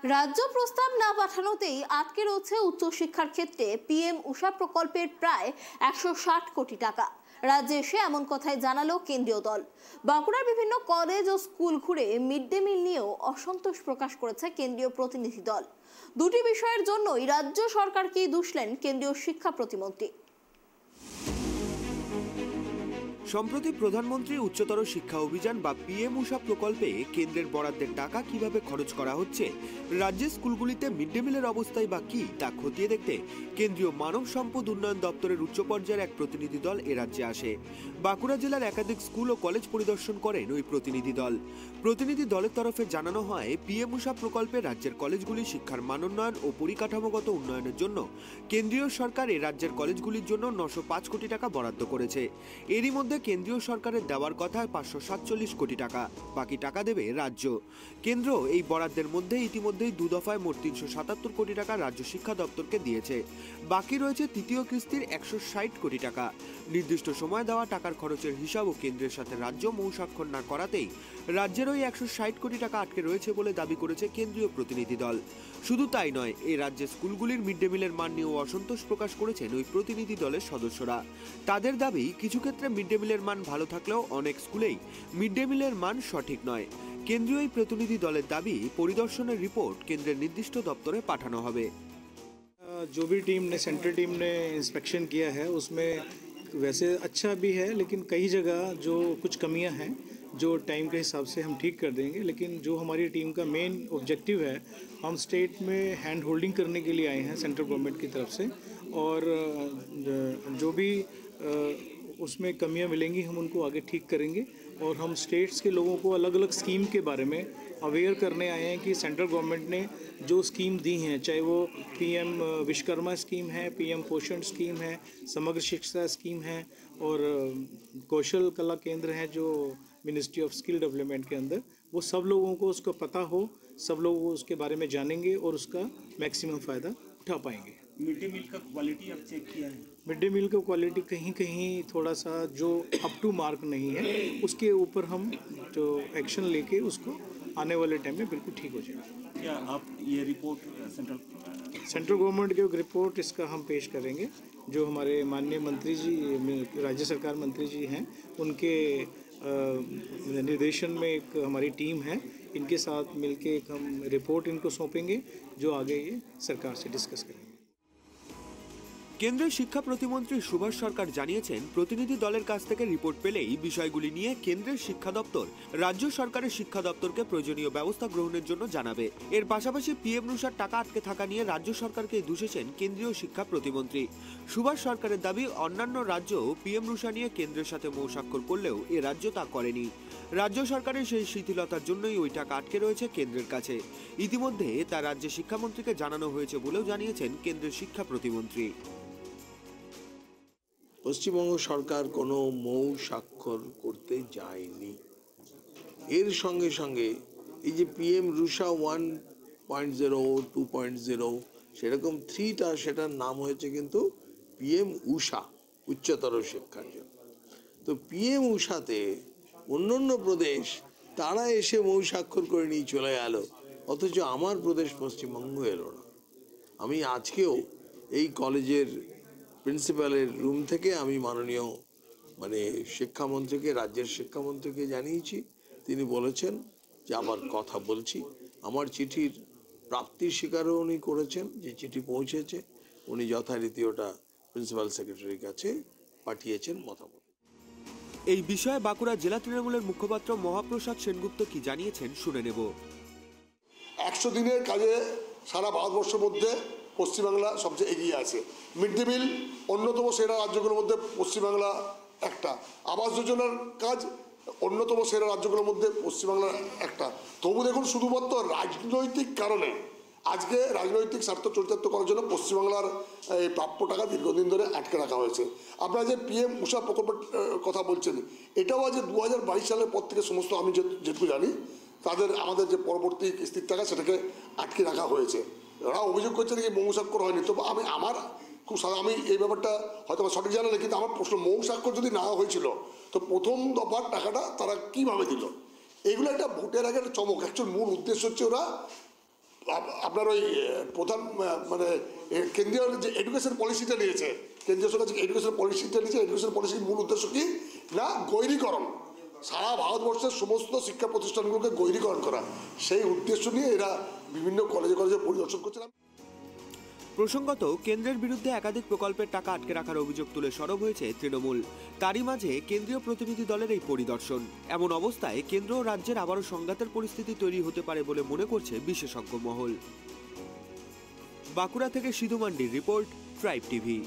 রাজ্য প্রস্তাব না পাঠানোতেই আটকে রয়েছে উচ্চশিক্ষার ক্ষেত্রে পিএম ঊষা প্রকল্পের প্রায় 160 কোটি টাকা। রাজ্যে এসে এমন কথাই জানালো কেন্দ্রীয় দল। বাঁকুড়ার বিভিন্ন কলেজ ও স্কুল ঘুরে মিড ডে মিল নিয়েও অসন্তোষ প্রকাশ করেছে কেন্দ্রীয় প্রতিনিধি দল। দুটি বিষয়ের জন্যই রাজ্য সরকারকেই দুষলেন কেন্দ্রীয় শিক্ষা প্রতিমন্ত্রী। সম্প্রতি প্রধানমন্ত্রী উচ্চতর শিক্ষা অভিযান বা পিএম ঊষা প্রকল্পে কেন্দ্রের বরাদ্দের টাকা কিভাবে খরচ করা হচ্ছে, রাজ্যের স্কুলগুলিতে মিড ডে মিলের অবস্থায় বা কি তা খতিয়ে দেখতে কেন্দ্রীয় মানব সম্পদ উন্নয়ন দপ্তরের উচ্চ পর্যায়ের এক প্রতিনিধি দল এ রাজ্যে আসে। বাঁকুড়া জেলার একাধিক স্কুল ও কলেজ পরিদর্শন করেন ওই প্রতিনিধি দল। প্রতিনিধি দলের তরফে জানানো হয়, পিএম ঊষা প্রকল্পে রাজ্যের কলেজগুলি শিক্ষার মানোন্নয়ন ও পরিকাঠামোগত উন্নয়নের জন্য কেন্দ্রীয় সরকার এ রাজ্যের কলেজগুলির জন্য 905 কোটি টাকা বরাদ্দ করেছে। এরই মধ্যে কেন্দ্রীয় সরকারের দেওয়ার কথা 547 কোটি টাকা, বাকি টাকা দেবে রাজ্য। কেন্দ্র এই বরাদ্দের মধ্যে ইতিমধ্যেই দু দফায় মোট 377 কোটি টাকা রাজ্য শিক্ষা দপ্তরকে দিয়েছে। বাকি রয়েছে তৃতীয় কিস্তির 160 কোটি টাকা। নির্দিষ্ট সময় দেওয়া টাকার খরচের হিসাবও কেন্দ্রের সাথে রাজ্য মৌ স্বাক্ষর না করাতেই রাজ্যের ওই 160 কোটি টাকা আটকে রয়েছে বলে দাবি করেছে কেন্দ্রীয় প্রতিনিধি দল। শুধু তাই নয়, এই রাজ্যের স্কুলগুলির মিড ডে মিলের মান নিয়েও অসন্তোষ প্রকাশ করেছেন ওই প্রতিনিধি দলের সদস্যরা। তাদের দাবি, কিছু ক্ষেত্রে মিড ডে মিলের মান ভালো থাকলেও অনেক স্কুলেই মিড ডে মিলের মান সঠিক নয়। কেন্দ্রীয় এই প্রতিনিধি দলের দাবি, পরিদর্শনের রিপোর্ট কেন্দ্রের নির্দিষ্ট দপ্তরে পাঠানো হবে। जो भी सेंट्रल टीम ने इंस्पेक्शन किया है उसमें वैसे अच्छा भी है, लेकिन कई जगह जो कुछ कमियां हैं जो टाइम के हिसाब से हम ठीक कर देंगे। लेकिन जो हमारी टीम का मेन ऑब्जेक्टिव है, हम स्टेट में हैंड होल्डिंग करने के लिए आए हैं सेंट्रल गवर्नमेंट की तरफ से, और जो भी उसमें कमियां मिलेंगी हम उनको आगे ठीक करेंगे। और हम स्टेट्स के लोगों को अलग अलग स्कीम के बारे में अवेयर करने आए हैं कि सेंट्रल गवर्नमेंट ने जो स्कीम दी हैं, चाहे वो पीएम विश्वकर्मा स्कीम है, पीएम पोषण स्कीम है, समग्र शिक्षा स्कीम है, और कौशल कला केंद्र हैं जो मिनिस्ट्री ऑफ स्किल डेवलपमेंट के अंदर, वो सब लोगों को उसका पता हो, सब लोग उसके बारे में जानेंगे और उसका मैक्सिमम फ़ायदा उठा पाएंगे। मिड डे मील का क्वालिटी आप चेक किया है? मिड डे मील का क्वालिटी कहीं कहीं थोड़ा सा जो अप टू मार्क नहीं है, उसके ऊपर हम जो एक्शन लेके उसको आने वाले टाइम में बिल्कुल ठीक हो जाएगा। क्या आप ये रिपोर्ट सेंट्रल गवर्नमेंट के रिपोर्ट इसका हम पेश करेंगे। जो हमारे माननीय मंत्री जी, राज्य सरकार मंत्री जी हैं, उनके निर्देशन में एक हमारी टीम है, इनके साथ मिलके एक हम रिपोर्ट इनको सौंपेंगे जो आगे ये सरकार से डिस्कस करेंगे। কেন্দ্রের শিক্ষা প্রতিমন্ত্রী সুভাষ সরকার জানিয়েছেন, প্রতিনিধি দলের কাছ থেকে রিপোর্ট পেলেই বিষয়গুলি নিয়ে কেন্দ্রের শিক্ষা দপ্তর রাজ্য সরকারের শিক্ষা দপ্তরকে প্রয়োজনীয় ব্যবস্থা গ্রহণের জন্য জানাবে। এর পাশাপাশি পিএম ঊষার টাকা আটকে থাকা নিয়ে রাজ্য সরকারকে দুষেছেন কেন্দ্রীয় শিক্ষা প্রতিমন্ত্রী। সুভাষ সরকারের দাবি, অন্যান্য রাজ্য পিএম ঊষা নিয়ে কেন্দ্রের সাথে মৌ স্বাক্ষর করলেও এ রাজ্য তা করেনি। রাজ্য সরকারের সেই শিথিলতার জন্যই ওই টাকা আটকে রয়েছে কেন্দ্রের কাছে। ইতিমধ্যে তা রাজ্যের শিক্ষামন্ত্রীকে জানানো হয়েছে বলেও জানিয়েছেন কেন্দ্রের শিক্ষা প্রতিমন্ত্রী। পশ্চিমবঙ্গ সরকার কোনো মৌ স্বাক্ষর করতে যায়নি। এর সঙ্গে সঙ্গে এই যে পিএম ঊষা 1.0, 2.0, সেরকম 3টা, সেটার নাম হয়েছে কিন্তু পিএম ঊষা, উচ্চতর শিক্ষার জন্য। তো পিএম ঊষাতে অন্যান্য প্রদেশ তারা এসে মৌ স্বাক্ষর করে নিয়ে চলে গেল, অথচ আমার প্রদেশ পশ্চিমবঙ্গ এলো না। আমি আজকেও এই কলেজের প্রিন্সিপালের রুম থেকে আমি মাননীয় শিক্ষামন্ত্রীকে, রাজ্যের শিক্ষামন্ত্রীকে জানিয়েছি। তিনি বলেছেন যে আবার কথা বলছি। আমার চিঠির প্রাপ্তির স্বীকারও উনি করেছেন, যে চিঠি পৌঁছেছে, উনি যথারীতি ওটা প্রিন্সিপাল সেক্রেটারির কাছে পাঠিয়েছেন মতামত। এই বিষয়ে বাঁকুড়া জেলা তৃণমূলের মুখপাত্র মহাপ্রসাদ সেনগুপ্ত কি জানিয়েছেন শুনে নেব। 100 দিনের কাজে সারা ভারতবর্ষের মধ্যে পশ্চিমবাংলা সবচেয়ে এগিয়ে আছে। মিড ডে মিল অন্যতম সেরা রাজ্যগুলোর মধ্যে পশ্চিমবাংলা একটা। আবাস যোজনার কাজ অন্যতম সেরা রাজ্যগুলোর মধ্যে পশ্চিমবাংলা একটা। তবু দেখুন, শুধুমাত্র রাজনৈতিক কারণে আজকে রাজনৈতিক স্বার্থ চরিতার্থ করার জন্য পশ্চিমবাংলার এই প্রাপ্য টাকা দীর্ঘদিন ধরে আটকে রাখা হয়েছে। আপনারা যে পিএম ঊষা প্রকল্পের কথা বলছেন, এটাও আজ 2022 সালের পর থেকে সমস্ত, আমি যেটুকু জানি, আমাদের যে পরবর্তী কিস্তির টাকা সেটাকে আটকে রাখা হয়েছে। ওরা অভিযোগ করছে নাকি মৌ স্বাক্ষর হয়নি। তো আমি এই ব্যাপারটা হয়তো সঠিক জানি না, কিন্তু আমার প্রশ্ন, মৌ স্বাক্ষর যদি না হয়েছিল তো প্রথম দফার টাকাটা তারা কীভাবে দিল? এগুলো একটা ভোটের আগে একটা চমক। অ্যাকচুয়াল মূল উদ্দেশ্য হচ্ছে ওরা আপনার ওই প্রধান মানে কেন্দ্রীয় যে এডুকেশন পলিসিটা নিয়েছে, কেন্দ্রীয় সরকার যে এডুকেশন পলিসিটা নিয়েছে, এডুকেশন পলিসির মূল উদ্দেশ্য কি না গৈরীকরণ, সারা ভারতবর্ষের সমস্ত শিক্ষা প্রতিষ্ঠানগুলোকে গৈরীকরণ করা। সেই উদ্দেশ্য নিয়ে এরা বিভিন্ন কলেজে কলেজে পরিদর্শন করছিলাম। প্রসঙ্গত, কেন্দ্রের বিরুদ্ধে একাধিক প্রকল্পের টাকা আটকে রাখার অভিযোগ তুলে সরব হয়েছে তৃণমূল। তারই মাঝে কেন্দ্রীয় প্রতিনিধি দলের এই পরিদর্শন। এমন অবস্থায় কেন্দ্র ও রাজ্যের আবারও সংঘাতের পরিস্থিতি তৈরি হতে পারে বলে মনে করছে বিশেষজ্ঞ মহল। বাঁকুড়া থেকে সিধু মান্ডির রিপোর্ট, ট্রাইব টিভি।